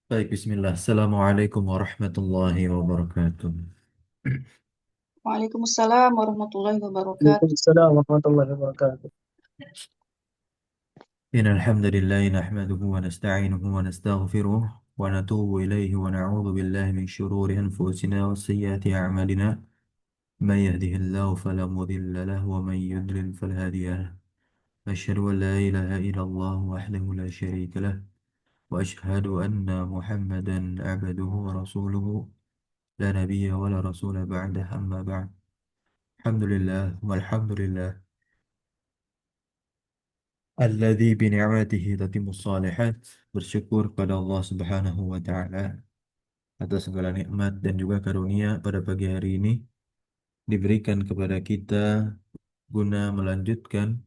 Baik, bismillah. Assalamualaikum warahmatullahi wabarakatuh. Waalaikumsalam warahmatullahi wabarakatuh. Waalaikumsalam warahmatullahi wabarakatuh. إن الحمد لله نحمده ونستعينه ونستغفره ونتوب إليه ونعوذ بالله من شرور أنفسنا وسيئات أعمالنا من يهده الله فلا مضل له ومن يضلل فلا هادي له أشهد أن لا إله إلا الله وحده لا شريك له وأشهد أن محمدا عبده ورسوله لا نبي ولا رسول بعده أما بعد الحمد لله والحمد لله Alladzi bi ni'matihi tatimmus shalihat. Bersyukur pada Allah Subhanahu wa taala atas segala nikmat dan juga karunia pada pagi hari ini diberikan kepada kita guna melanjutkan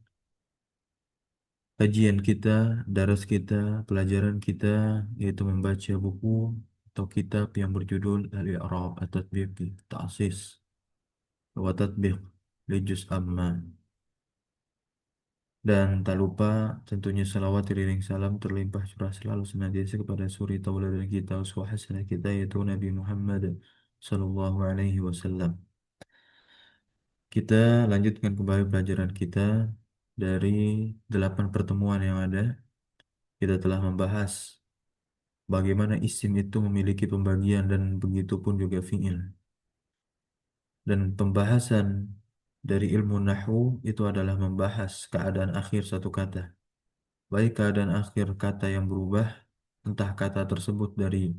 kajian kita, daras kita, pelajaran kita, yaitu membaca buku atau kitab yang berjudul Al-I'rab At-Tatbiq Ta'sis wa Tatbiq li Juz' Amma. Dan tak lupa tentunya salawat iring salam terlimpah curah selalu senantiasa kepada suri tauladan kita uswah hasanah kita yaitu Nabi Muhammad sallallahu alaihi wasallam. Kita lanjutkan kembali pelajaran kita dari 8 pertemuan yang ada. Kita telah membahas bagaimana isim itu memiliki pembagian dan begitu pun juga fi'il. Dan pembahasan dari ilmu nahwu itu adalah membahas keadaan akhir satu kata. Baik keadaan akhir kata yang berubah, entah kata tersebut dari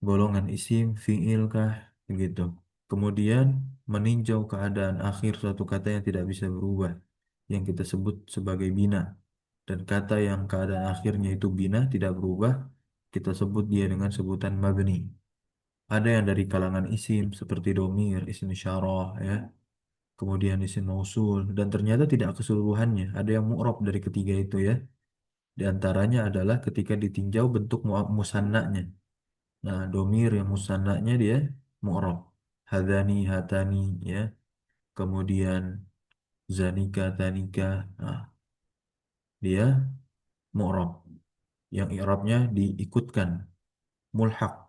golongan isim, fi'il kah, begitu. Kemudian meninjau keadaan akhir suatu kata yang tidak bisa berubah, yang kita sebut sebagai bina. Dan kata yang keadaan akhirnya itu bina, tidak berubah, kita sebut dia dengan sebutan mabni. Ada yang dari kalangan isim, seperti domir, isim isyarah, ya. Kemudian isim mausul, dan ternyata tidak keseluruhannya. Ada yang mu'rab dari ketiga itu, ya. Di antaranya adalah ketika ditinjau bentuk musannanya. Nah, domir yang musannanya dia mu'rab. Hadani, hatani, ya. Kemudian zanika, tanika. Nah, dia mu'rab. Yang i'rabnya diikutkan. Mulhaq.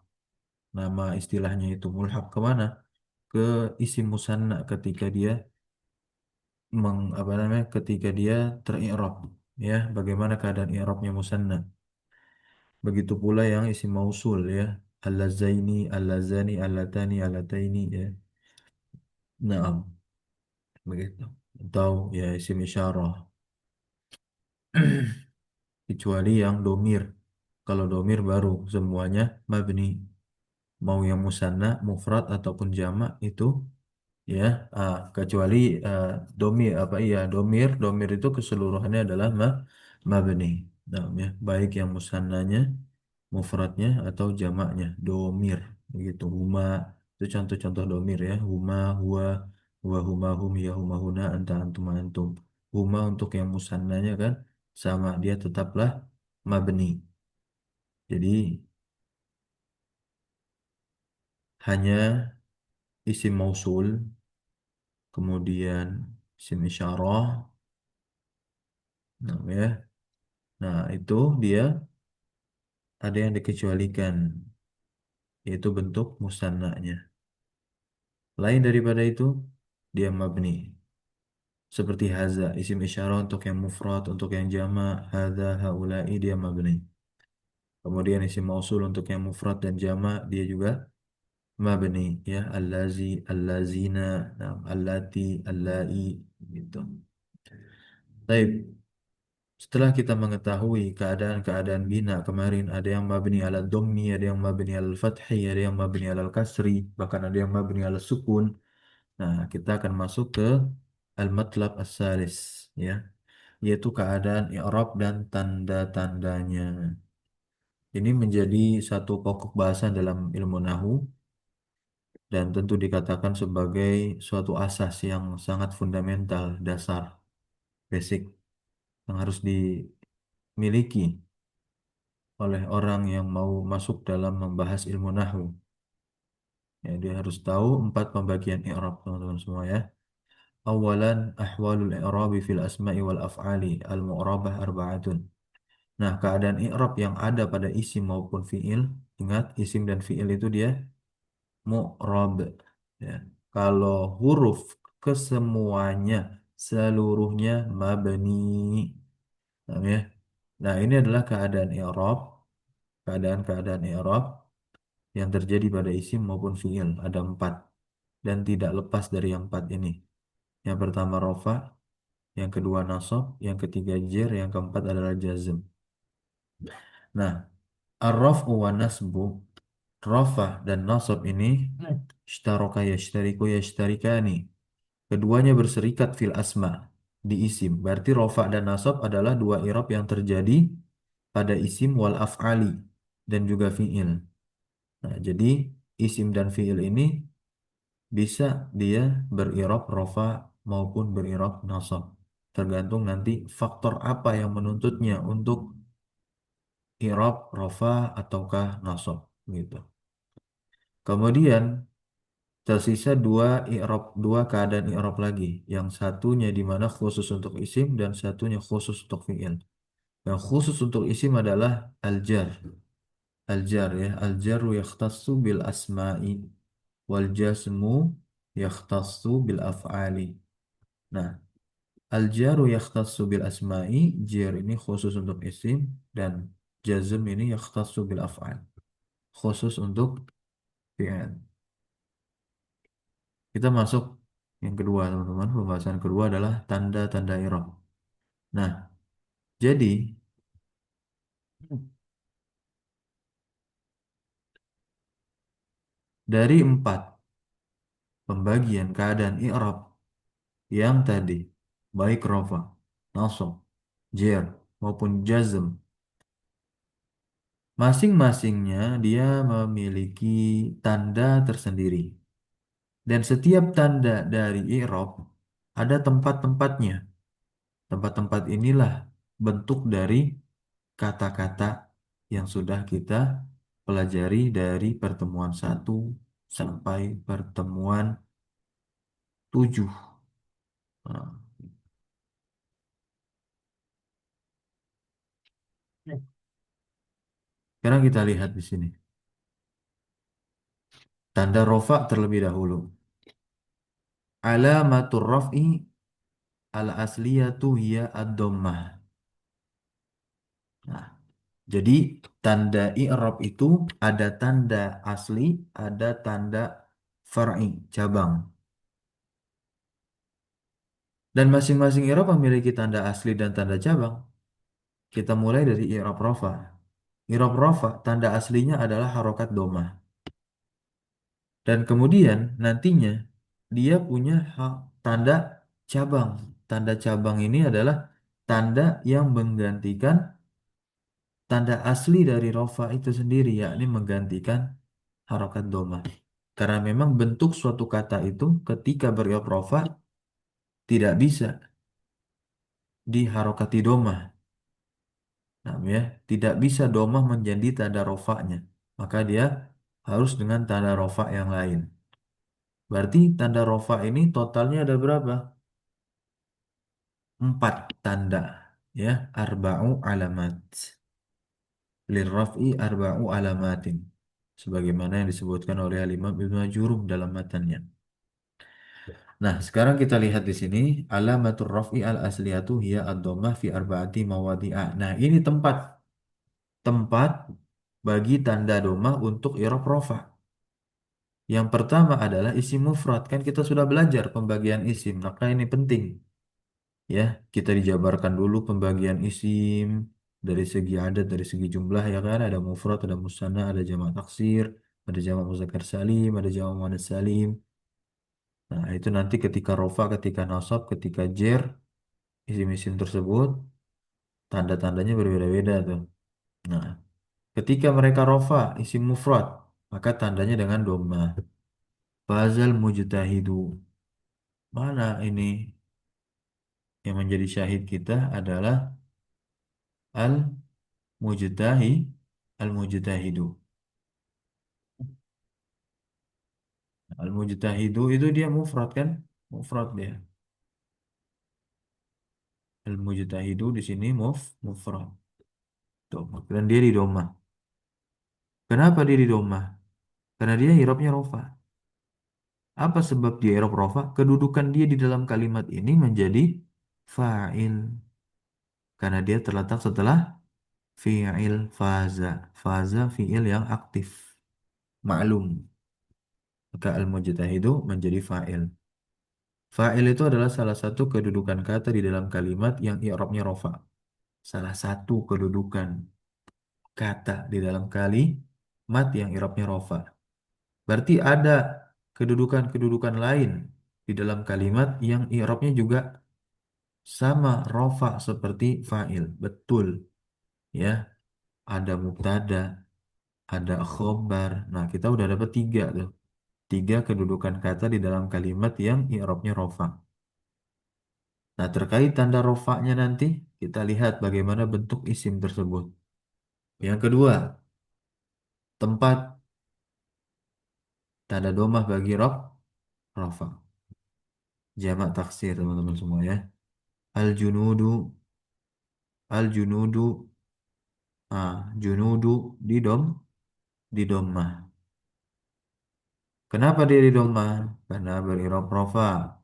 Nama istilahnya itu mulhaq kemana? Ke isim musanna ketika dia apa namanya? Ketika dia teri'rab. Ya, bagaimana keadaan i'rabnya musanna? Begitu pula yang isim mausul ya. Al-lazaini, al-lazani, al-latani, al-lataini ya. Naam, begitu. Atau ya isim isyarah. Kecuali yang domir. Kalau domir baru semuanya mabni. Mau yang musanna, mufrad ataupun jamak itu ya kecuali ah, domir apa iya domir itu keseluruhannya adalah mabni. Nah, ya, baik yang musannanya, mufradnya atau jamaknya domir begitu. Huma itu contoh-contoh domir ya. Huma, huwa, huma, hum, ya, huma, huna, anta, antum, antum. Huma untuk yang musannanya kan sama dia tetaplah mabni. Jadi hanya isim mausul, kemudian isim isyarah, nah, ya. Nah, itu dia ada yang dikecualikan, yaitu bentuk musannanya. Lain daripada itu, dia mabni. Seperti haza, isim isyarah untuk yang mufrad, untuk yang jamak, hadza, haula'i, dia mabni. Kemudian isim mausul untuk yang mufrad dan jamak, dia juga mabni. Ya, allazi, allazina, nah, allati, allai, gitu. Baik, setelah kita mengetahui keadaan-keadaan bina kemarin, ada yang mabni ala dhammi, ada yang mabni ala fathi, ada yang mabni ala kasri, bahkan ada yang mabni ala sukun. Nah, kita akan masuk ke al-matlab as-salis, ya, yaitu keadaan i'rab dan tanda-tandanya. Ini menjadi satu pokok bahasan dalam ilmu nahwu dan tentu dikatakan sebagai suatu asas yang sangat fundamental, dasar, basic yang harus dimiliki oleh orang yang mau masuk dalam membahas ilmu nahwu. Ya, dia harus tahu 4 pembagian i'rab, teman-teman semua ya. awalan ahwalul i'rabi fil asma'i wal af'ali al-mu'rabah arba'atun. Nah, keadaan i'rab yang ada pada isim maupun fi'il, ingat isim dan fi'il itu dia mu'rab. Ya. Kalau huruf kesemuanya, seluruhnya mabni. Paham ya? Nah, ini adalah keadaan i'rab, keadaan-keadaan i'rab yang terjadi pada isim maupun fi'il. Ada empat dan tidak lepas dari yang empat ini. Yang pertama rofa, yang kedua nasab, yang ketiga jer, yang keempat adalah jazm. Nah, ar-raf'u wa nasbu, rafa dan nasab ini ishtaraka yashtariku yashtarikani. Keduanya berserikat fil asma di isim. Berarti rafa dan nasab adalah dua i'rab yang terjadi pada isim wal af'ali dan juga fi'il. Nah, jadi isim dan fi'il ini bisa dia berirab rofa maupun berirab nasab. Tergantung nanti faktor apa yang menuntutnya untuk irab rofa ataukah nasab gitu. Kemudian tersisa dua i'rab, dua keadaan i'rab lagi. Yang satunya di mana khusus untuk isim dan satunya khusus untuk fi'il. Yang khusus untuk isim adalah al-jar. Al-jar ya, al-jarru yakhtassu bil asma'i wal jasmu yakhtassu bil af'ali. Nah, al-jaru yakhtassu bil asma'i, jar ini khusus untuk isim dan jazm ini yakhtassu bil af'al, khusus untuk fi'il. Kita masuk yang kedua, teman-teman. Pembahasan kedua adalah tanda-tanda i'rab. Nah, jadi dari empat pembagian keadaan i'rab yang tadi, baik rafa, nasab, jar maupun jazm, masing-masingnya dia memiliki tanda tersendiri. Dan setiap tanda dari i'rab ada tempat-tempatnya. Tempat-tempat inilah bentuk dari kata-kata yang sudah kita pelajari dari pertemuan satu sampai pertemuan 7. Nah, sekarang kita lihat di sini. Tanda rofa terlebih dahulu. Alamatur raf'i al-asliyatu hiya ad-dhammah. Nah, jadi tanda i'rab itu ada tanda asli, ada tanda far'i, cabang. Dan masing-masing i'rab memiliki tanda asli dan tanda cabang. Kita mulai dari i'rab rafa. I'rab rafa tanda aslinya adalah harokat domah. Dan kemudian nantinya dia punya tanda cabang. Tanda cabang ini adalah tanda yang menggantikan tanda asli dari rafa itu sendiri, yakni menggantikan harokat domah. Karena memang bentuk suatu kata itu ketika berirofa tidak bisa diharokati domah. Nah, ya, tidak bisa domah menjadi tanda rofaknya. Maka dia harus dengan tanda rofa yang lain. Berarti tanda rofa ini totalnya ada berapa? 4 tanda. Ya, arba'u alamat. Lirraf'i arba'u alamatin. Sebagaimana yang disebutkan oleh Al-Imam Ibnu Jurum dalam matanya. Nah, sekarang kita lihat di sini alamatur raf'i al asliyatu hiya ad-dhammah fi arba'ati mawadi'a. Nah, ini tempat bagi tanda domah untuk i'rab rafa. Yang pertama adalah isim mufrad. Kan kita sudah belajar pembagian isim, maka ini penting. Ya, kita dijabarkan dulu pembagian isim dari segi adat, dari segi jumlah ya kan. Ada mufrad, ada musanna, ada jamak taksir, ada jamak muzakkar salim, ada jamak muannats salim. Nah, itu nanti ketika rofa, ketika nasab, ketika jer, isim-isim tersebut tanda-tandanya berbeda-beda tuh. Nah, ketika mereka rofa isim mufrad, maka tandanya dengan doma. Fazal mujtahidu. Mana ini yang menjadi syahid kita adalah al mujtahi al mujtahidu. Al mujtahidu itu dia mufrad kan? Mufrad dia. Al-mujtahidu di sini mufrad. Tuh, dan dia di domah. Kenapa dia di domah? Karena dia i'rabnya rofa. Apa sebab dia i'rab rofa? Kedudukan dia di dalam kalimat ini menjadi fa'il. Karena dia terletak setelah fi'il faza. Faza fi'il yang aktif. Maklum. Maka al-mujtahidu menjadi fa'il. Fa'il itu adalah salah satu kedudukan kata di dalam kalimat yang i'rabnya rofa. Salah satu kedudukan kata di dalam kalimat yang i'rabnya rofa. Berarti ada kedudukan-kedudukan lain di dalam kalimat yang i'rabnya juga sama rofa seperti fa'il. Betul, ya. Ada mubtada, ada khobar. Nah, kita udah dapat tiga tuh. Tiga kedudukan kata di dalam kalimat yang i'rabnya rofa. Nah, terkait tanda rofaknya nanti, kita lihat bagaimana bentuk isim tersebut. Yang kedua, tempat tanda domah bagi rofa. Jamak taksir, teman-teman semua ya. Al-junudu, al-junudu, junudu di domah. Kenapa dia di domah? Karena berirob rofa.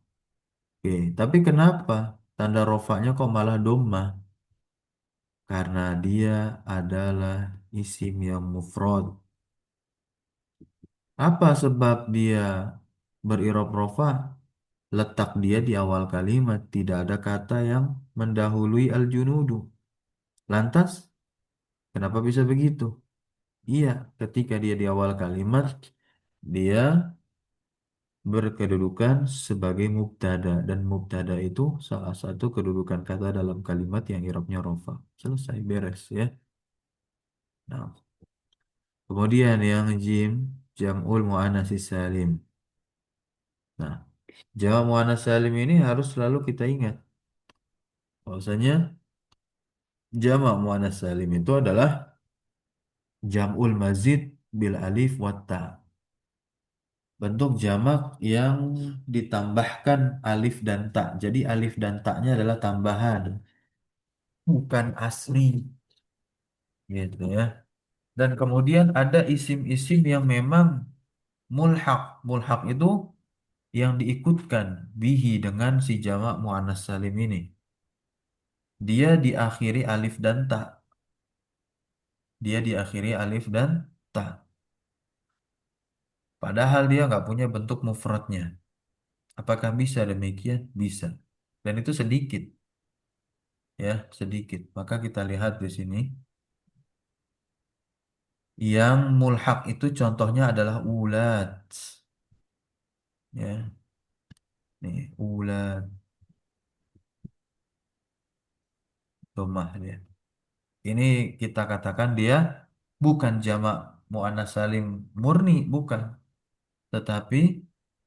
Oke, tapi kenapa tanda rofaknya kok malah domah? Karena dia adalah isim yang mufrad. Apa sebab dia berirob rofa? Letak dia di awal kalimat, tidak ada kata yang mendahului al-junudu. Lantas, kenapa bisa begitu? Iya, ketika dia di awal kalimat, dia berkedudukan sebagai mubtada dan mubtada itu salah satu kedudukan kata dalam kalimat yang i'rabnya rofa. Selesai beres ya. Nah, kemudian yang jim jam'ul muannats salim. Nah, jamak muannats salim ini harus selalu kita ingat. Bahwasanya jamak muannats salim itu adalah jam'ul mazid bil alif wat ta. Bentuk jamak yang ditambahkan alif dan ta. Jadi alif dan ta-nya adalah tambahan, bukan asli, gitu ya. Dan kemudian ada isim-isim yang memang mulhaq. Mulhaq itu yang diikutkan bihi dengan si jamak muannats salim ini. Dia diakhiri alif dan ta. Dia diakhiri alif dan ta. Padahal dia nggak punya bentuk mufradnya. Apakah bisa demikian? Bisa. Dan itu sedikit, ya, sedikit. Maka kita lihat di sini. Yang mulhaq itu contohnya adalah ulad. Ya, nih ulad domah dia. Ini kita katakan dia bukan jamak muannats salim murni, bukan, tetapi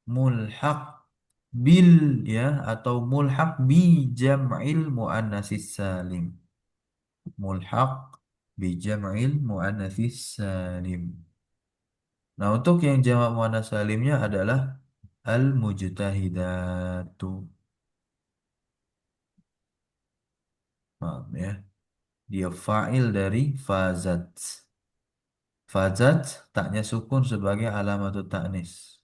mulhaq bil, ya, atau mulhaq bi jam'il muannatsis salim. Mulhaq bi jam'il muannatsis salim. Nah, untuk yang jamak muannats salimnya adalah al-mujtahidatu. Paham ya? Dia fa'il dari fazat. Fazat taknya sukun sebagai alamatut ta'nis.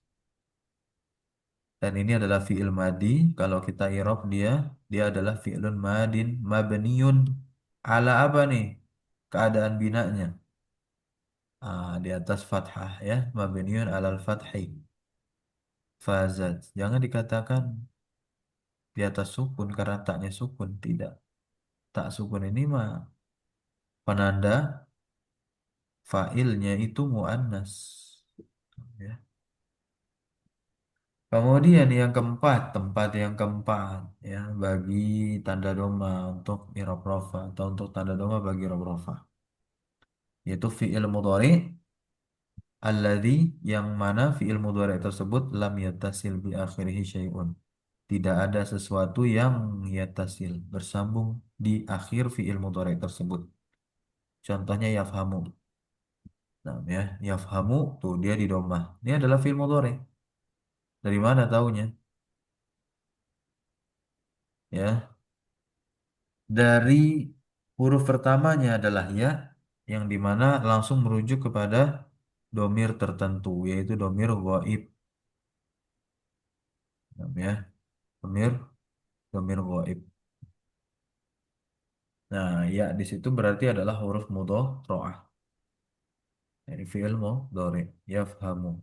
Dan ini adalah fi'il madi. Kalau kita i'rab dia adalah fi'lun madin mabniun ala apa nih? Keadaan binanya. Di atas fathah ya, mabniun alal fathi. Fazat. Jangan dikatakan di atas sukun karena taknya sukun, tidak. Tak sukun ini mah penanda fa'ilnya itu muannas. Ya. Kemudian yang keempat, tempat yang keempat ya bagi tanda doma untuk i'rab rafa atau untuk tanda doma bagi i'rab rafa, yaitu fi'il mudhari alladzi, yang mana fi'il mudhari tersebut lam yattasil bi akhirih syai'un. Tidak ada sesuatu yang yattasil bersambung di akhir fi'il mudhari tersebut. Contohnya yafhamu. Nah, ya, yafhamu tuh dia di domah. Ini adalah fi'il mudhari. Dari mana taunya? Ya, dari huruf pertamanya adalah ya, yang dimana langsung merujuk kepada domir tertentu, yaitu domir ghaib. Ya, domir domir ghaib. Nah, ya di situ berarti adalah huruf mudhari'ah. Dari fi'il mudhari, yafhamu.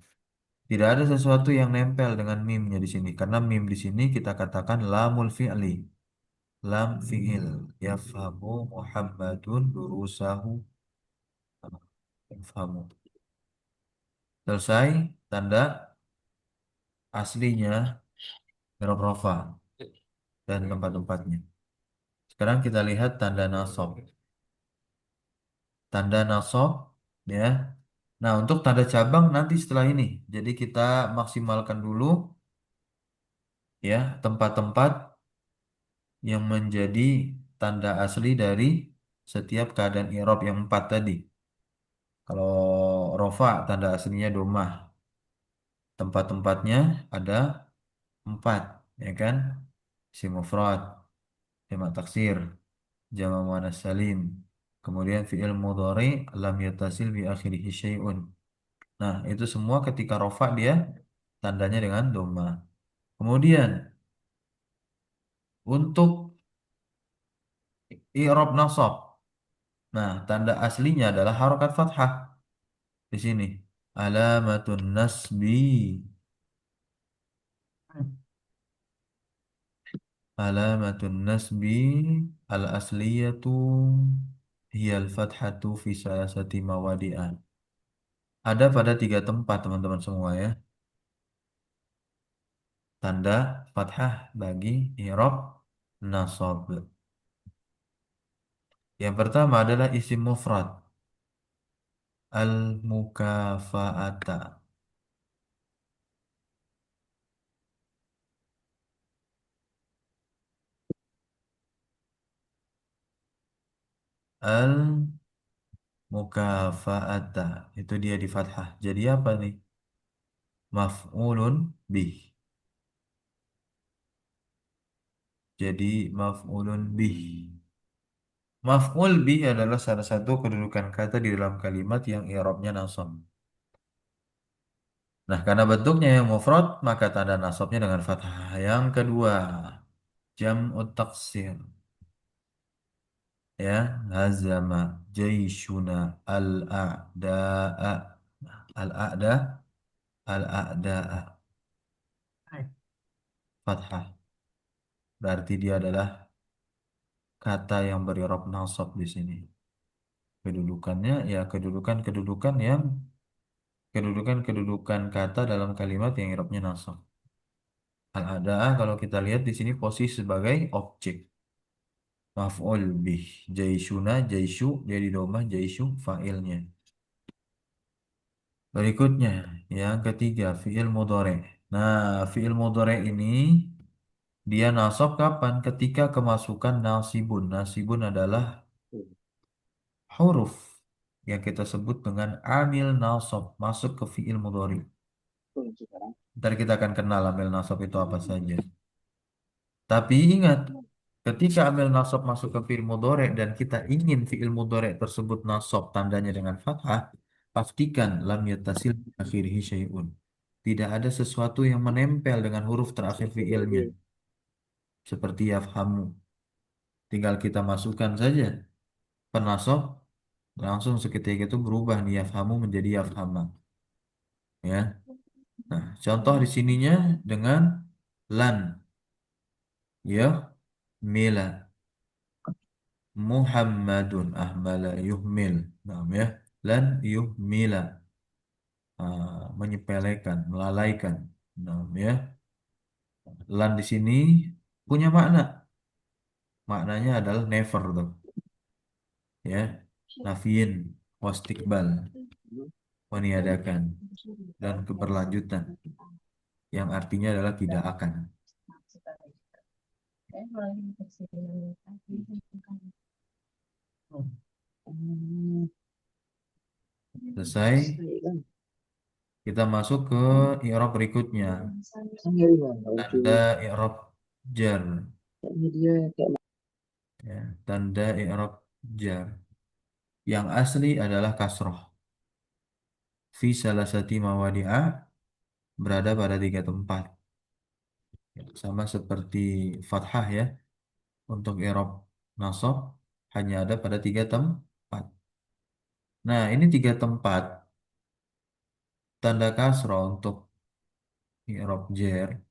Tidak ada sesuatu yang nempel dengan mimnya di sini, karena mim di sini kita katakan lamul fi'li, lam fi'il. Yafhamu Muhammadun durusahu, yafhamu. Selesai tanda aslinya huruf rofa dan tempat-tempatnya. Sekarang kita lihat tanda nasab. Tanda nasab, ya. Nah, untuk tanda cabang nanti setelah ini. Jadi kita maksimalkan dulu ya tempat-tempat yang menjadi tanda asli dari setiap keadaan i'rab yang empat tadi. Kalau rofa tanda aslinya domah, tempat-tempatnya ada empat, ya kan? Isim mufrad, jamak taksir, jamak muannas salim, kemudian fi'il mudhari lam yattasil bi akhirih syai'un. Nah, itu semua ketika rofa dia tandanya dengan domah. Kemudian untuk i'rab nasab. Nah, tanda aslinya adalah harokat fathah di sini. Alamatun nasbi. Alamatun nasbi al-asliyatu hiyal fathatu fi salasati mawadi'ah. Ada pada tiga tempat teman-teman semua ya. Tanda fathah bagi i'rab nasab. Yang pertama adalah isim mufrad. Al-mukafa'ata. Al-mukafa'ata. Itu dia di fathah. Jadi apa nih? Maf'ulun bih. Jadi maf'ulun bih. Maf'ul bih adalah salah satu kedudukan kata di dalam kalimat yang i'rabnya nasab. Nah, karena bentuknya yang mufrad, maka tanda nasabnya dengan fathah. Yang kedua, jam'ut taksir. Ya, hazama jaishuna al-a'da'a. Al-a'da, al-a'da'a. Fathah. Berarti dia adalah kata yang beri'rab nasab di sini. Kedudukannya ya kedudukan kata dalam kalimat yang i'rabnya nasab. Al-ada'ah kalau kita lihat di sini posisi sebagai objek. Maf'ul bih. Jaishuna, jaishu, jadi domah, jaishu, fa'ilnya. Berikutnya, yang ketiga, fi'il mudhari. Nah, fi'il mudhari ini dia nasab kapan? Ketika kemasukan nasibun. Nasibun adalah huruf yang kita sebut dengan amil nasab masuk ke fi'il mudhari. Ntar kita akan kenal amil nasab itu apa saja. Tapi ingat, ketika amil nasab masuk ke fi'il mudhari dan kita ingin fi'il mudhari tersebut nasab tandanya dengan fathah, pastikan lam yattasil bi akhirih syai'un. Tidak ada sesuatu yang menempel dengan huruf terakhir fi'ilnya. Seperti yafhamu. Tinggal kita masukkan saja penasab, langsung seketika itu berubah nih yafhamu menjadi yafhama. Ya. Nah, contoh di sininya dengan lan. Ya, mila. Muhammadun ahmala yuhmil. Nah, ya. Lan yuhmila. Menyepelekan, melalaikan. Nah, ya. Lan di sini punya makna. Maknanya adalah never tuh. Ya. Nafiin, wastikbal, meniadakan dan keberlanjutan yang artinya adalah tidak akan. Selesai, kita masuk ke i'rab berikutnya. Tanda i'rab jar. Ya, tanda i'rab jar. Yang asli adalah kasroh. Fi salasati mawadi'a, berada pada tiga tempat. Ya, sama seperti fathah ya. Untuk i'rab nasab hanya ada pada tiga tempat. Nah, ini tiga tempat tanda kasroh untuk i'rab jar.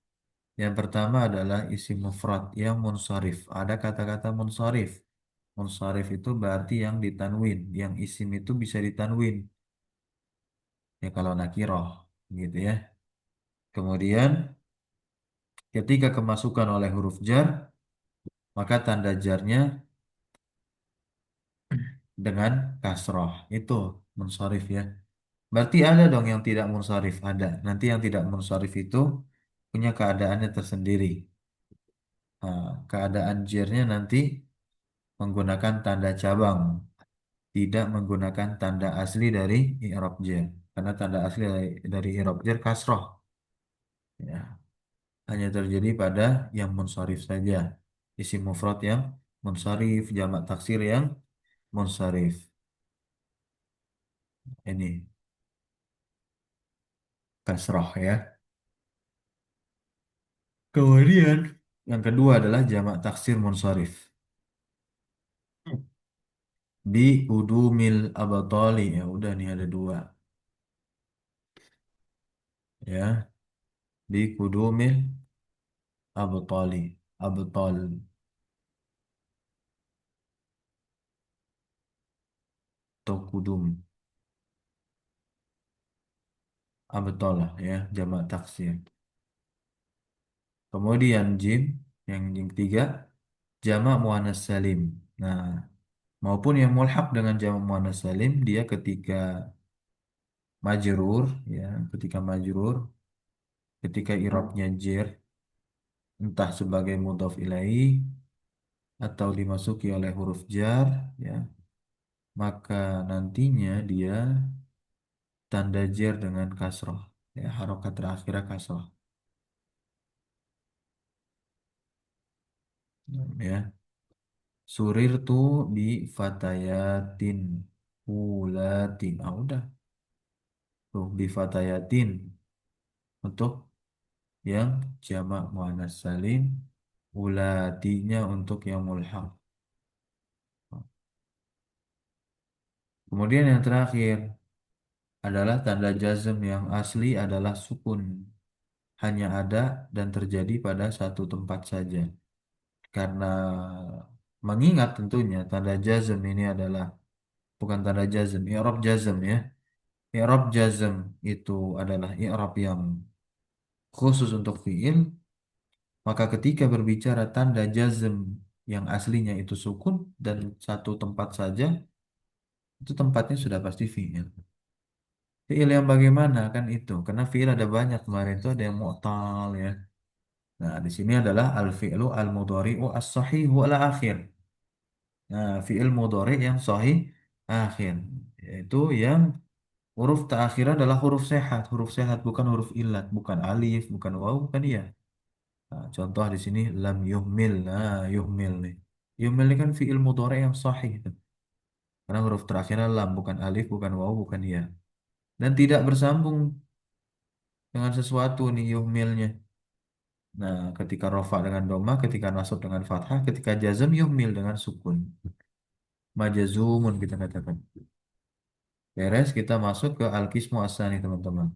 Yang pertama adalah isim mufrad yang munsharif. Ada kata-kata munsharif. Munsharif itu berarti yang ditanwin, yang isim itu bisa ditanwin. Ya kalau nakiroh gitu ya. Kemudian ketika kemasukan oleh huruf jar, maka tanda jarnya dengan kasroh. Itu munsharif ya. Berarti ada dong yang tidak munsharif, ada. Nanti yang tidak munsharif itu punya keadaannya tersendiri. Nah, keadaan jarnya nanti menggunakan tanda cabang, tidak menggunakan tanda asli dari i'rab jar. Karena tanda asli dari i'rab jar kasroh. Ya, hanya terjadi pada yang munsharif saja. Isim mufrad yang munsharif, jamak taksir yang munsharif. Ini kasroh ya. Kemudian yang kedua adalah jamak taksir munsharif. Bi udumil abatoli, ya udah nih ada dua ya. Bi kudumil abatoli, abatol atau kudum abatol lah ya, jamak taksir. Kemudian jim, yang ketiga jamak muannas salim. Nah, maupun yang mulhaq dengan jamak muannas salim, dia ketika majrur ya, ketika majrur, ketika i'rabnya jer, entah sebagai mudhaf ilaih atau dimasuki oleh huruf jar ya, maka nantinya dia tanda jar dengan kasroh ya, harokat terakhirnya kasroh ya. Surir tuh bi fatayatin ulatin, ah udah tuh bi fatayatin untuk yang jamak muannas salim, ulatinya untuk yang mulhaq. Kemudian yang terakhir adalah tanda jazm yang asli adalah sukun, hanya ada dan terjadi pada satu tempat saja. Karena mengingat tentunya tanda jazm ini adalah bukan tanda jazm, i'rab jazm ya. I'rab jazm itu adalah i'rab yang khusus untuk fiil, maka ketika berbicara tanda jazm yang aslinya itu sukun dan satu tempat saja, itu tempatnya sudah pasti fiil. Fiil yang bagaimana kan itu? Karena fiil ada banyak, kemarin itu ada yang mu'tal ya. Nah, di sini adalah al-fi'lu al-mudhari'u as-sahihu al-akhir. Nah, fi'il mudhari' yang sahih akhir, yaitu yang huruf terakhir adalah huruf sehat bukan huruf ilat, bukan alif, bukan waw, bukan iya. Nah, contoh di sini lam yuhmil. Nah, yuhmil nih. Yuhmil ini kan fi'il mudhari' yang sahih. Karena huruf terakhirnya lam, bukan alif, bukan waw, bukan iya. Dan tidak bersambung dengan sesuatu nih yuhmilnya. Nah, ketika rofa dengan doma, ketika nasab dengan fathah, ketika jazm yuhmil dengan sukun. Majazumun kita katakan. Beres, kita masuk ke al-qismu as-sani teman-teman.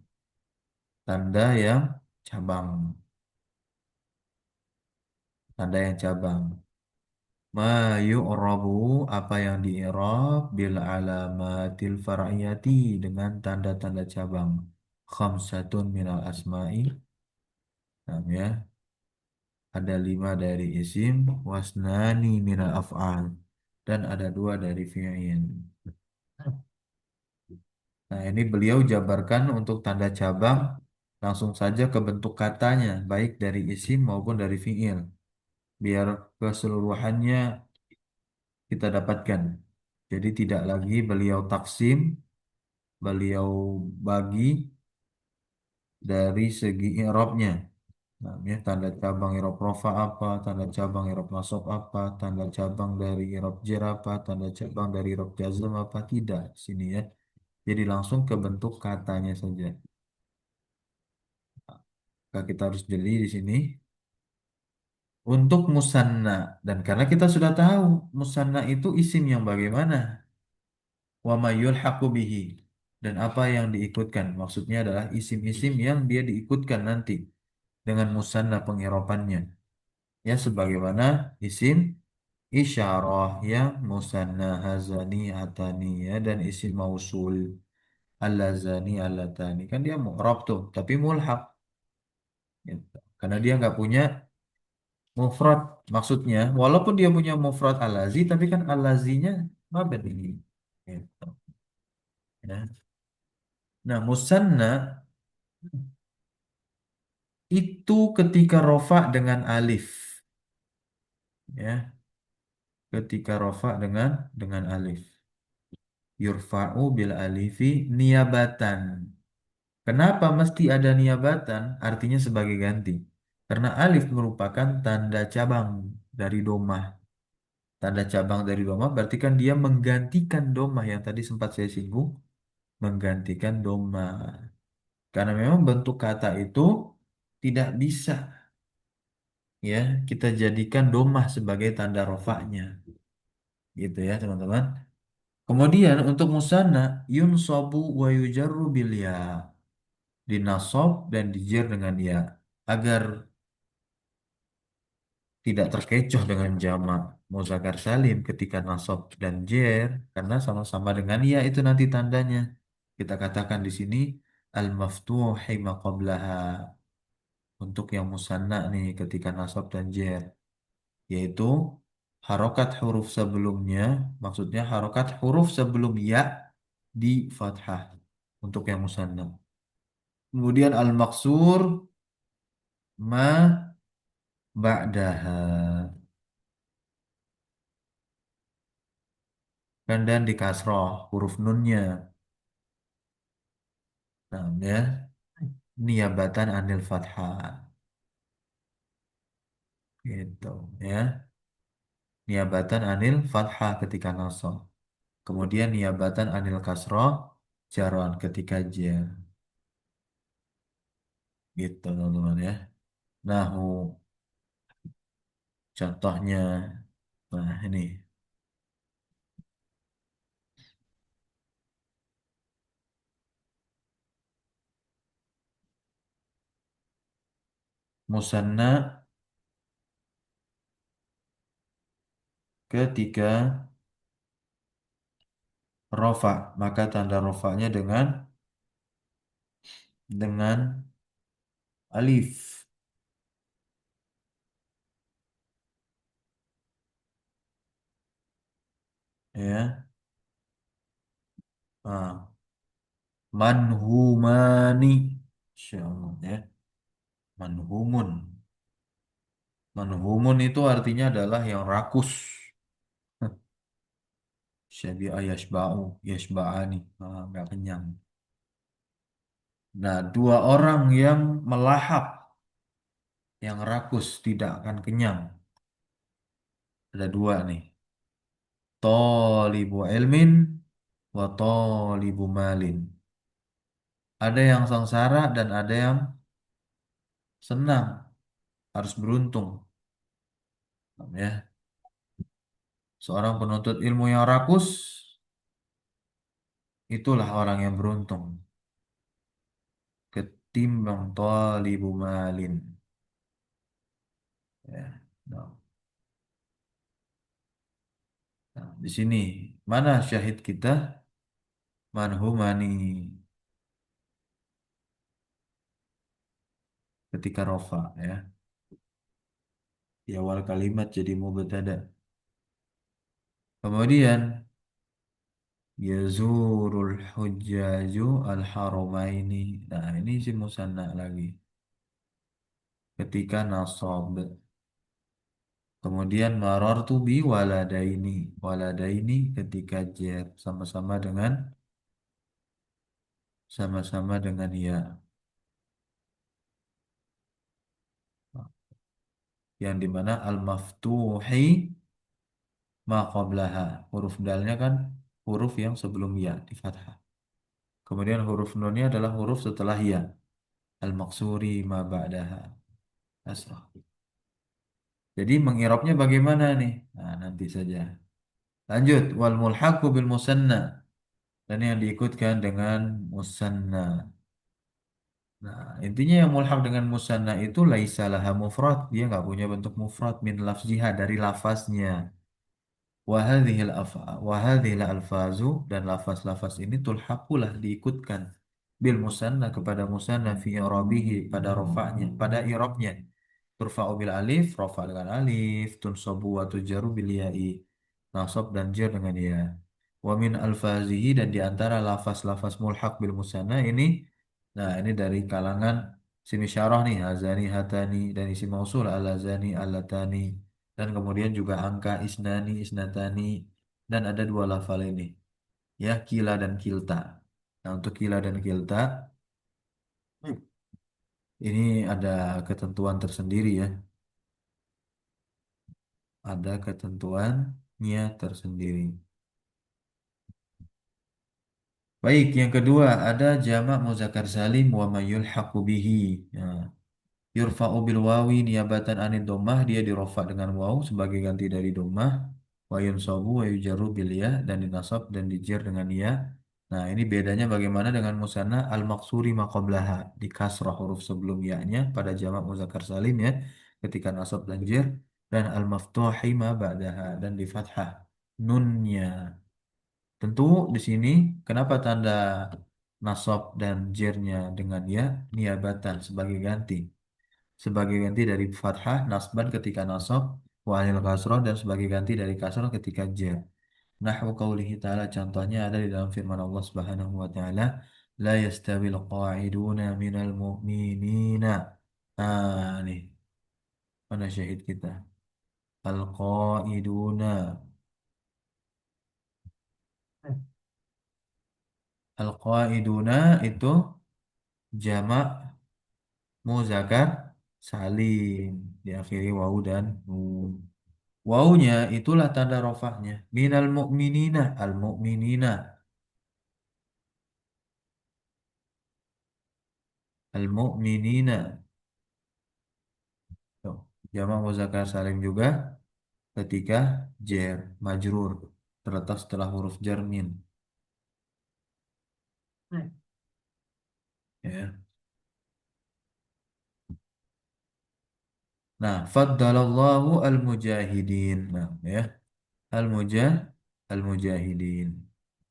Tanda yang cabang. Tanda yang cabang. Ma yu'rabu, apa yang di'rab bil alamatil far'iyati, dengan tanda-tanda cabang. Khamsatun minal asma'i. Nah, ya. Ada lima dari isim, wasnani minal af'al. Dan ada dua dari fi'il. Nah, ini beliau jabarkan untuk tanda cabang langsung saja ke bentuk katanya, baik dari isim maupun dari fi'il. Biar keseluruhannya kita dapatkan. Jadi tidak lagi beliau taksim, beliau bagi dari segi i'rabnya. Nah, ya, tanda cabang irob rofa apa, tanda cabang irob nasab apa, tanda cabang dari irob jer apa, tanda cabang dari irob jazm apa, tidak di sini ya. Jadi langsung ke bentuk katanya saja. Maka kita harus jeli di sini untuk musanna, dan karena kita sudah tahu musanna itu isim yang bagaimana, wa ma yulhaqu bihi, dan apa yang diikutkan. Maksudnya adalah isim-isim yang dia diikutkan nanti dengan musanna pengiropannya. Ya sebagaimana isim isyarah yang musanna hazani atani ya, dan isim mausul allazani allatani kan dia mu'rab tuh tapi mulhaq gitu. Karena dia nggak punya mufrad, maksudnya walaupun dia punya mufrad alazi tapi kan alazinya mabed ini gitu. Ya. Nah musanna itu ketika rofa dengan alif, ya, ketika rofa dengan alif, yurfa'u bil alifi niabatan. Kenapa mesti ada niabatan? Artinya sebagai ganti. Karena alif merupakan tanda cabang dari domah. Tanda cabang dari domah berarti kan dia menggantikan domah yang tadi sempat saya singgung, menggantikan domah. Karena memang bentuk kata itu tidak bisa ya kita jadikan domah sebagai tanda rofaknya. Gitu ya teman-teman. Kemudian untuk musanna yunsobu wa yujarru bil ya. Dinasob dan dijer dengan ya. Agar tidak terkecoh dengan jamak muzakkar salim ketika nasab dan jer, karena sama-sama dengan ya itu nanti tandanya. Kita katakan di sini al-maftuhi ma qablaha untuk yang musanna nih ketika nasab dan jer, yaitu harokat huruf sebelumnya, maksudnya harokat huruf sebelum ya di fathah untuk yang musanna. Kemudian al-maksur ma ba'daha, kan dan di kasroh huruf nunnya. Nah, ya, niabatan anil fathah gitu ya. Niabatan anil fathah ketika nasab. Kemudian niabatan anil kasroh jaron ketika jar. Gitu teman-teman ya. Nahu contohnya. Nah, ini musanna ketika rofa, maka tanda rofanya dengan alif ya. Ah, manhumani insyaallah ya. Manhumun. Manhumun itu artinya adalah yang rakus. Syabi'a yashba'u, yashba'ani. Ah, nggak kenyang. Nah, dua orang yang melahap, yang rakus, tidak akan kenyang. Ada dua nih. Tolibu ilmin wa tolibu malin. Ada yang sengsara dan ada yang senang. Harus beruntung. Ya. Seorang penuntut ilmu yang rakus, itulah orang yang beruntung. Ketimbang tolibu malin. Ya. Nah, nah, di sini mana syahid kita? Manhumani ketika rofa ya. Di awal kalimat jadi mubtada. Kemudian yazurul hujjaju al haramaini. Nah, ini si musanna lagi. Ketika nasab. Kemudian marartu bi waladaini. Waladaini ketika jar sama-sama dengan ya. yang dimana al-maftuhi ma qablaha. Huruf dalnya kan huruf yang sebelum ya di fathah. Kemudian huruf nunnya adalah huruf setelah ya. Al-maksuri ma ba'daha. Kasrah. Jadi mengirabnya bagaimana nih? Nah, nanti saja. Lanjut, wal mulhaqu bil musanna, dan yang diikutkan dengan musanna. Nah, intinya yang mulhaq dengan musanna itu laisa laha mufrad, dia nggak punya bentuk mufrad min lafziha dari lafaznya. Wahadhil alfazu, dan lafaz-lafaz ini tulhaqulah diikutkan bil musanna kepada musanna fi i'rabihi pada rofa'nya, pada i'rabnya. Turfa'u bil alif, rofa dengan alif, tunsabu wa tujaru bil ya'i, nasab dan jar dengan ya. Wa min alfazihi, dan di antara lafaz-lafaz mulhaq bil musanna ini, nah ini dari kalangan isim isyarah nih, hazani hatani, dan isim mausul alazani alatani, dan kemudian juga angka isnani isnatani, dan ada dua lafal ini ya, kila dan kilta. Nah, untuk kila dan kilta ini ada ketentuan tersendiri ya, ada ketentuannya tersendiri. Baik, yang kedua ada jamak muzakkar salim wa ma yulhaqu bihi. Nah, yurfa'u bil wawi niyabatan anid dhammah, dia dirofa dengan waw sebagai ganti dari dhammah. Wa yunsabu wa yujarru bil ya, dan dinasab dan dijer dengan ya. Nah, ini bedanya bagaimana dengan musanna al-maqsuri ma qablaha, di kasrah huruf sebelum ya-nya pada jamak muzakkar salim ya ketika nasab dan jer, dan al-maftuhi ma ba'daha, dan di fathah nunnya. Tentu di sini kenapa tanda nasab dan jernya dengan ya, niabatan sebagai ganti. Sebagai ganti dari fathah nasban ketika nasab, wa anil kasrah, dan sebagai ganti dari kasrah ketika jer. Nahwu qaulihi ta'ala, contohnya ada di dalam firman Allah Subhanahu wa taala, la yastawil qa'iduna minal mu'minina. Ah, nih, mana syahid kita? Al-qa'iduna. Al-qa'iduna itu jamak muzakkar salim, diakhiri wawu dan nun. Wawunya itulah tanda rofahnya. Minal mu'minina, al mu'minina, al mu'minina. Tuh, jamak muzakkar salim juga ketika jer majrur terletak setelah huruf jar min. Ya. Nah, faddalallahu al-mujahidin. Nah, ya. Al-mujah al-mujahidin.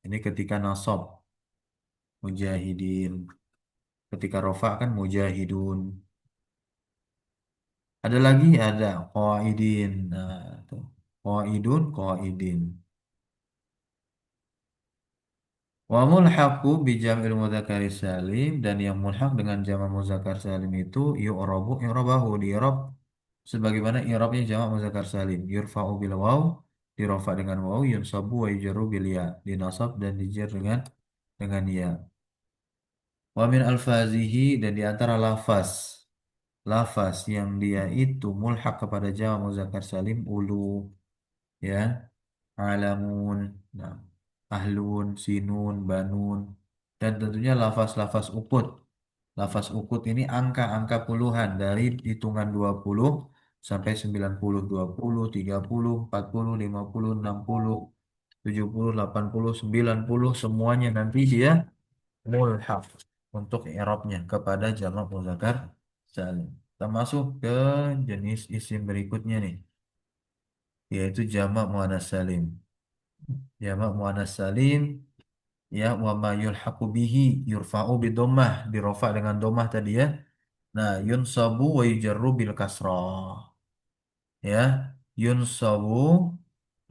Ini ketika nasab mujahidin. Ketika rofa kan mujahidun. Ada lagi, ada qaidin. Nah, tuh. Qaidun, qaidin. Wa mulhaqu bi jam'il mudzakari salim, dan yang mulhaq dengan jamak muzakkar salim itu yu'rabu i'rabahu, di i'rab sebagaimana i'rabnya jamak muzakkar salim. Yurfa'u bil waw, dirofa dengan waw, yunsabu wa yujru bil ya, dinasab dan dijar dengan ya. Wa min alfazihi, dan di antara lafaz yang dia itu mulhaq kepada jamak muzakkar salim, ulu ya, alamun, nah, ahlun, sinun, banun, dan tentunya lafaz-lafaz ukut. Lafaz ukut ini angka-angka puluhan dari hitungan 20 sampai 90, 20, 30, 40, 50, 60, 70, 80, 90, semuanya nanti dia mulhaq untuk i'rabnya kepada jamak muzakkar salim. Kita masuk ke jenis isim berikutnya nih, yaitu jamak muannats salim. Jamak muannats salim ya, wa ma yulhaqu bihi yurfa'u bidommah, dirofa dengan domah tadi ya. Nah, yunsabu wa yujarru bil kasrah ya, yunsabu.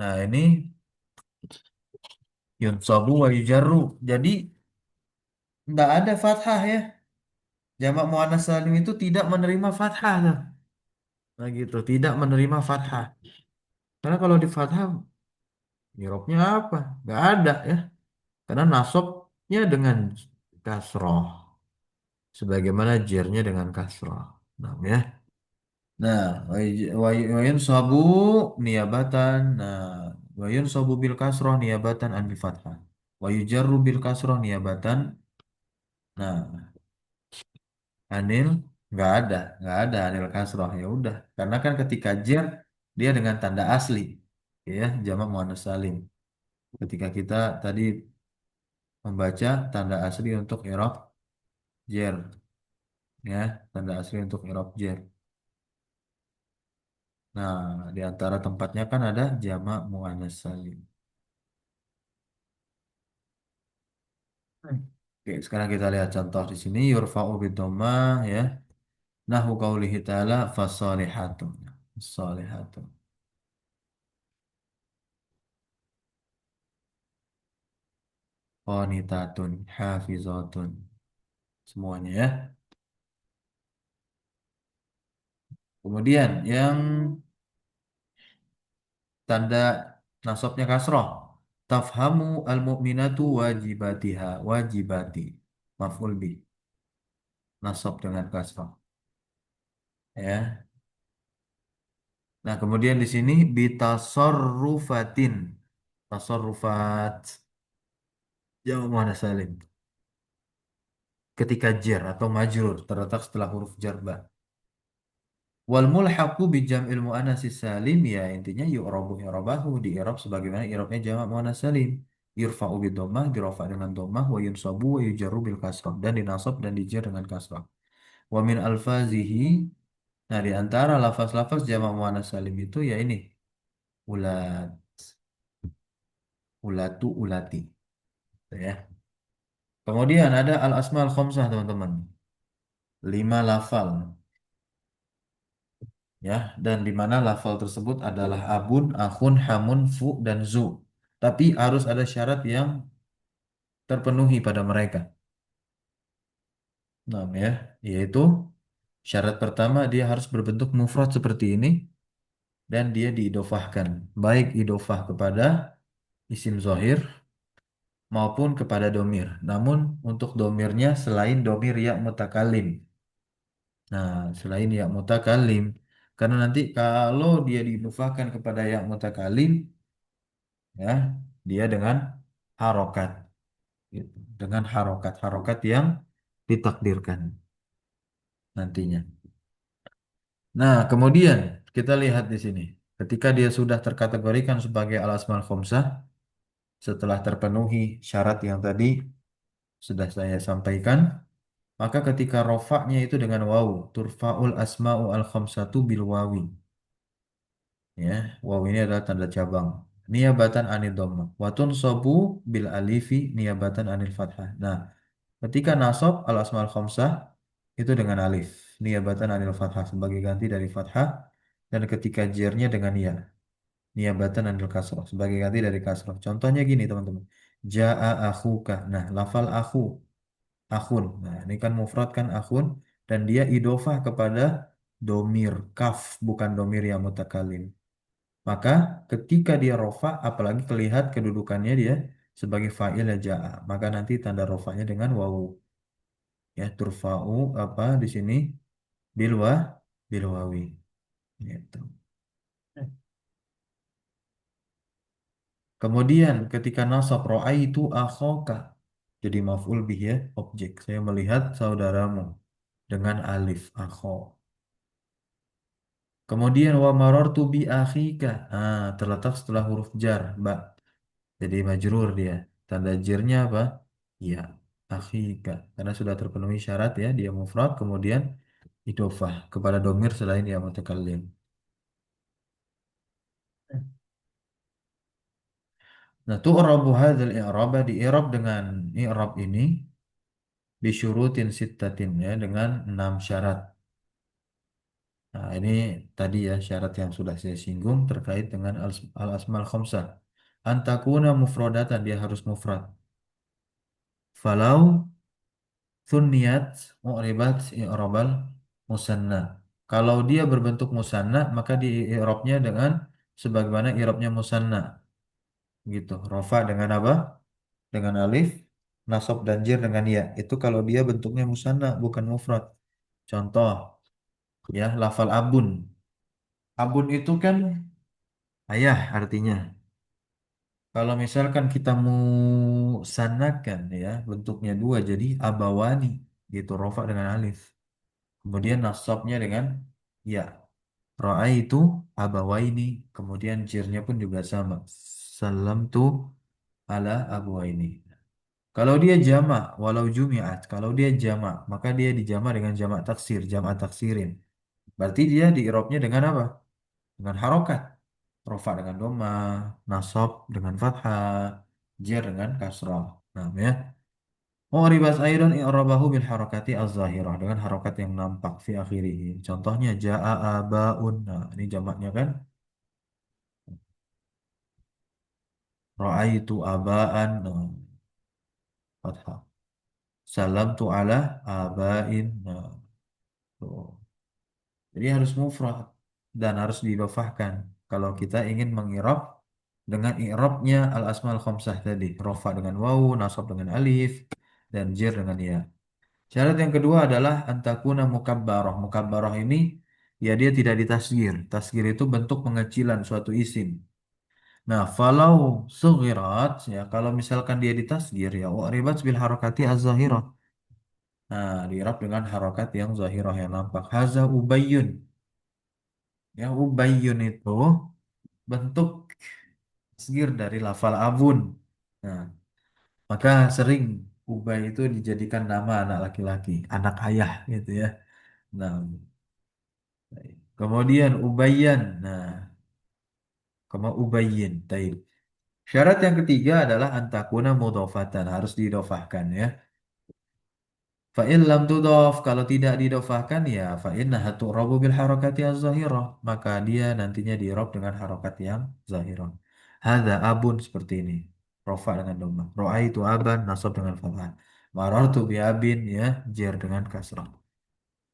Nah, ini yunsabu wa yujarru, jadi nggak ada fathah ya, jamak muannats salim itu tidak menerima fathah nah. Nah gitu, tidak menerima fathah, karena kalau di fathah nyirupnya apa, nggak ada ya, karena nasabnya dengan kasroh sebagaimana jernya dengan kasroh. Nah, ya. Nah, wayun sabu niabatan. Nah, wayun sabu bil kasroh niabatan an bil fathah. Wayujarru bil kasroh niabatan. Nah, anil nggak ada anil kasroh ya udah. Karena kan ketika jer dia dengan tanda asli, ya jamak muannats salim. Ketika kita tadi membaca tanda asli untuk i'rab jer, ya tanda asli untuk i'rab jer. Nah, di antara tempatnya kan ada jamak muannats salim. Hmm. Oke, sekarang kita lihat contoh di sini yurfa'u bidhammah ya. Nahu qaulihi ta'ala fasalihatun. Fasalihatun. Qanitatun hafizatun. Semuanya ya. Kemudian yang tanda nasabnya kasroh. Tafhamu al-mu'minatu wajibatiha. Wajibati. Maf'ul bi. Nasab dengan kasroh. Ya. Nah, kemudian di sini bitasorrufatin. Tasorrufat. Jamak muannats salim. Ketika jar atau majrur terletak setelah huruf jar ba. Wal mulhaqu bi jam'il muannats salim ya intinya yu'rabu i'rabahu di i'rab sebagaimana i'rabnya jamak muannats salim. Yurfa'u bid dhammah dirafa dengan dhammah wa yunsabu wa yujarru bil kasrah dan dinasab dan dijar dengan kasrah. Wa min alfazihi nah di antara lafaz-lafaz jamak muannats salim itu ya ini ulat ulatu ulati gitu ya. Kemudian ada al asmaul khamsah teman-teman. 5 lafal ya dan di mana lafal tersebut adalah abun, akhun, hamun, fu dan zu. Tapi harus ada syarat yang terpenuhi pada mereka. Nah, ya, yaitu syarat pertama dia harus berbentuk mufrad seperti ini dan dia diidofahkan, baik idofah kepada isim zohir maupun kepada domir. Namun untuk domirnya selain domir ya mutakalim. Nah, selain ya mutakalim, karena nanti kalau dia diidofahkan kepada ya mutakalim, ya dia dengan harokat gitu. Dengan harokat yang ditakdirkan nantinya. Nah, kemudian kita lihat di sini ketika dia sudah terkategorikan sebagai al asmaul khamsah setelah terpenuhi syarat yang tadi sudah saya sampaikan, maka ketika rofaknya itu dengan wawu turfaul asma'u al khamsatu bil wawi, ya wawu ini adalah tanda cabang niabatan anil dhammah wa tunsabu bil alifi niabatan anil fathah. Nah, ketika nasab al asmaul khamsah itu dengan alif, niabatan anil fathah sebagai ganti dari fathah, dan ketika jernya dengan ya, niabatan anil kasroh sebagai ganti dari kasroh. Contohnya gini teman-teman. Ja'a akhuka. Nah, lafal akhu, akhun. Nah, ini kan mufrad kan akhun dan dia idofah kepada domir kaf bukan domir yang mutakalim. Maka ketika dia rofa, apalagi terlihat kedudukannya dia sebagai fa'il ya ja'a, maka nanti tanda rofanya dengan wawu. Ya, turfa'u apa di sini bilwa bilwawi. Gitu. Kemudian ketika nasab itu akhoka jadi maf'ul bih ya, objek. Saya melihat saudaramu dengan alif akho. Kemudian wa marartu bi akhika. Terletak setelah huruf jar, ba. Jadi majrur dia. Tanda jirnya apa? Ya, akhika. Karena sudah terpenuhi syarat ya, dia mufrad kemudian idofah kepada domir selain ya mutakallim. Nah, tu'rabu hadzal i'raba di i'rab dengan i'rab ini bisyurutin sittatin ya dengan 6 syarat. Nah, ini tadi ya syarat yang sudah saya singgung terkait dengan al-asmal khamsah. Antakuna mufradatan dia harus mufrad. Falau thunniyat mu'ribat i'rabal musanna. Kalau dia berbentuk musanna maka di i'rabnya dengan sebagaimana i'rabnya musanna gitu. Rafa dengan apa? Dengan alif, nasab dan jer dengan ya. Itu kalau dia bentuknya musanna bukan mufrad. Contoh Ya, lafal abun. Abun itu kan ayah artinya. Kalau misalkan kita mau sanakan ya, bentuknya dua jadi abawani gitu, rofa dengan alif. Kemudian nasabnya dengan ya. Ro'a itu abawaini, kemudian jirnya pun juga sama. Salam tuh ala abawaini. Kalau dia jamak, walau jumi'at, kalau dia jamak, maka dia dijamak dengan jamak taksir, jamak taksirin. Berarti dia di i'rabnya dengan apa? Dengan harokat. Rofa dengan doma, nasab dengan fathah, jar dengan kasrah. Nah, ya. Mu'ribas aidan i'rabahu bil harakati az-zahirah dengan harokat yang nampak fi akhirih. Contohnya ja'a abaun. Nah, ini jamaknya kan Ra'aitu aba'an. Nah, fathah. Salam tu ala abain. Nah, tuh. Jadi harus mufrad dan harus didofahkan. Kalau kita ingin mengirab dengan i'rabnya al asmaul khamsah tadi, rofa dengan wawu, nasab dengan alif, dan jer dengan ya. Syarat yang kedua adalah antakuna mukabbarah. Mukabbarah ini ya dia tidak ditasgir. Tasgir itu bentuk pengecilan suatu isim. Nah, falau sughirat ya kalau misalkan dia ditasgir ya u'ribat bil harakati az-zahirah. Nah, diirab dengan harokat yang zahirah yang nampak. Haza ubayyun. Ya, ubayyun itu bentuk tasgir dari lafal abun. Nah, maka sering ubay itu dijadikan nama anak laki-laki, anak ayah gitu ya. Nah, kemudian ubayyan. Nah, kama ubayyin. Taib. Syarat yang ketiga adalah antakuna mudhofatan, harus didofahkan ya. Fa'in lam tudhof, kalau tidak didofahkan ya fa'innaha tu'rabu bil harakati az-zahirah, maka dia nantinya dirob dengan harokat yang zahirah. Hadza abun seperti ini. Rofa dengan dhamma. Ra'aitu aban nasab dengan fathah. Marartu bi abin ya jar dengan kasrah.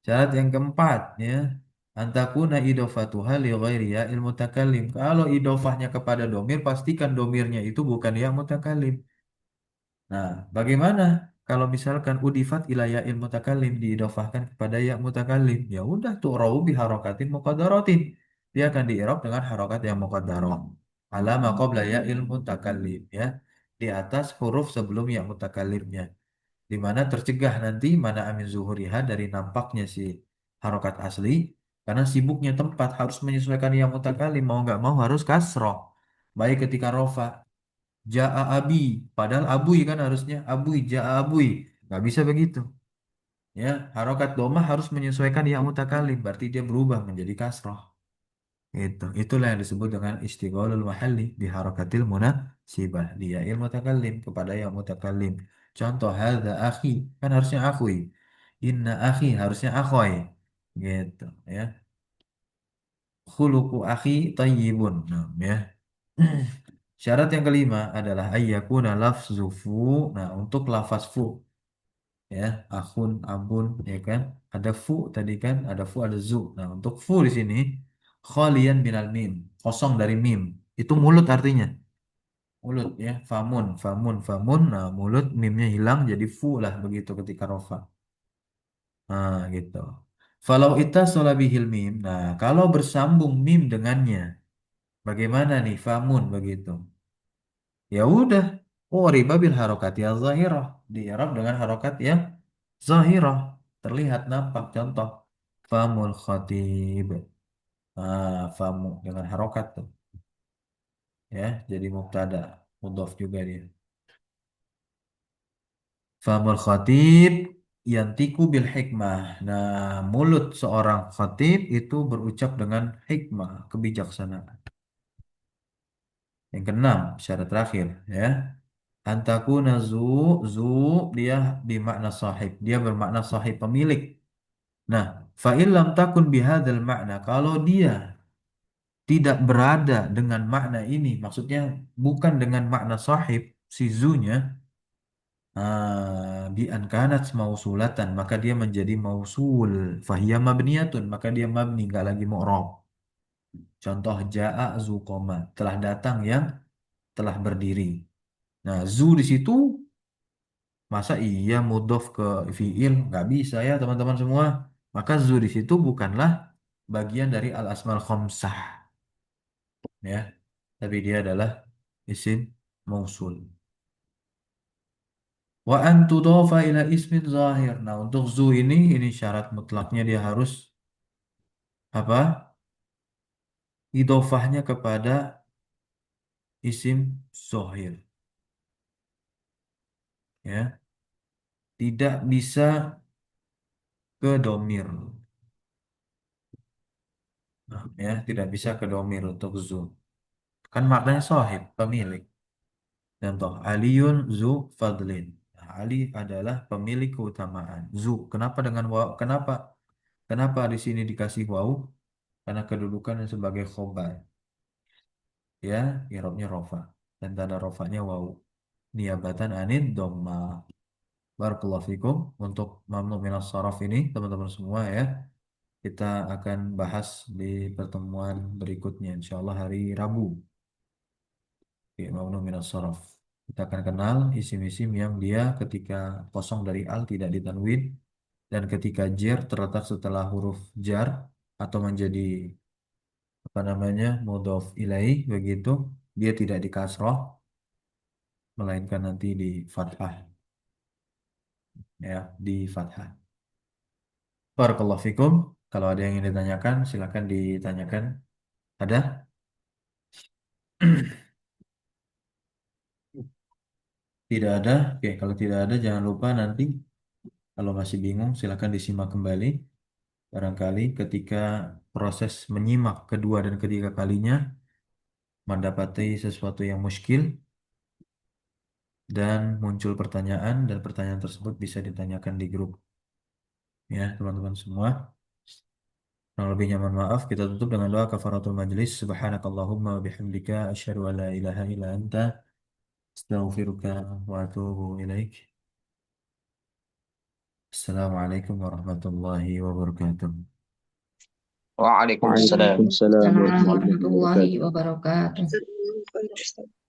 Syarat yang keempat ya antakuna idofatuha li ghairi ya il mutakallim. Kalau idofahnya kepada domir pastikan domirnya itu bukan ya mutakallim. Nah, bagaimana kalau misalkan udifat ila ya'il mutakallim diidofahkan kepada ya mutakallim? Ya udah tuh rawu bi harokatin muqaddaratin. Dia akan diirab dengan harokat yang muqaddarah. Ala ma qabla ya'il mutakallim ya. Di atas huruf sebelum ya mutakallimnya. Di mana tercegah nanti mana amin zuhuriha dari nampaknya si harokat asli karena sibuknya tempat harus menyesuaikan yang mutakallim mau nggak mau harus kasroh. Baik ketika rofa Ja'a abi, padahal abui kan harusnya abui, ja'a abui. Nggak bisa begitu. Ya, harokat domah harus menyesuaikan ya mutakalim, berarti dia berubah menjadi kasroh. Itulah yang disebut dengan istigholul mahalli di harokatil munasibah. Dia ilmu mutakalim kepada yang mutakalim. Contoh hadza akhi, kan harusnya akhui. Inna akhi harusnya akhoy. Gitu, ya. Khuluqu akhi tayyibun. Nah, ya. Syarat yang kelima adalah ayyakuna lafzu fu. Nah, untuk lafaz fu ya, akhun, abun ya kan. Ada fu tadi kan, ada fu, ada zu. Nah, untuk fu di sini khalian minal mim, kosong dari mim. Itu mulut artinya. Mulut ya, famun, famun, famun. Nah, mulut mimnya hilang jadi fu lah begitu ketika rofa. Nah, gitu. Falau ittasola bihil mim. Nah, kalau bersambung mim dengannya, bagaimana nih famun begitu? Ya udah. Oh, riba bil harokati zahirah. Di Arab dengan harokat yang zahirah. Terlihat nampak. Contoh. Famul khatib. Famu dengan harokat tuh. Ya, jadi mubtada. Mudhaf juga dia. Famul khatib yantiku bil hikmah. Nah, mulut seorang khatib itu berucap dengan hikmah, kebijaksanaan. Yang keenam, syarat terakhir, ya. Antakuna zu dia bermakna sahib. Dia bermakna sahib pemilik. Nah, fa'ilam takun bihadzal makna. Kalau dia tidak berada dengan makna ini, maksudnya bukan dengan makna sahib, si zunya, bi an kanat mausulatan, maka dia menjadi mausul. Fahiyya mabniyatun, maka dia mabni, nggak lagi mu'rab. Contoh ja'a zu koma, telah datang yang telah berdiri. Nah, zu di situ masa iya mudhof ke fiil? Nggak bisa ya teman-teman semua. Maka zu di situ bukanlah bagian dari al-asmal khamsah, ya, tapi dia adalah isim mausul. Wa an tudofa ila ismin zahir. Nah, untuk zu ini syarat mutlaknya dia harus apa? Idofahnya kepada isim zahir, ya. Tidak bisa ke domir. Nah, ya, tidak bisa ke domir untuk zu. Kan maknanya sahib, pemilik. Contoh, Aliun zu fadlin. Nah, Ali adalah pemilik keutamaan. Zu, kenapa dengan waw? Kenapa di sini dikasih waw? Karena kedudukannya sebagai khobar. Ya, i'rabnya rofa. Dan tanda rofanya waw. Niabatan anid dhamma. Barakallahu fikum. Untuk mamnu minas saraf ini, teman-teman semua ya. Kita akan bahas di pertemuan berikutnya. Insyaallah hari Rabu. Oke, mamnu minas saraf. Kita akan kenal isim-isim yang dia ketika kosong dari al tidak ditanwin dan ketika jar terletak setelah huruf jar atau menjadi apa namanya mudhof ilaih begitu, dia tidak di kasroh melainkan nanti di fathah, ya, di fathah. Barakallahu fikum. Kalau ada yang ingin ditanyakan silakan ditanyakan. Ada? Tidak ada? Oke, kalau tidak ada jangan lupa nanti kalau masih bingung silakan disimak kembali. Barangkali ketika proses menyimak kedua dan ketiga kalinya mendapati sesuatu yang muskil dan muncul pertanyaan dan pertanyaan tersebut bisa ditanyakan di grup, ya teman-teman semua. Kurang lebihnya mohon maaf. Kita tutup dengan doa kafaratul majlis. Subhanakallahumma wa bihamdika asyhadu an la ilaha illa anta astaghfiruka wa atubu ilaik. Assalamualaikum warahmatullahi wabarakatuh. Waalaikumsalam. Waalaikumsalam Assalamualaikum warahmatullahi warahmatullahi wabarakatuh. wabarakatuh. Jazakumullahu khairan, Ustaz.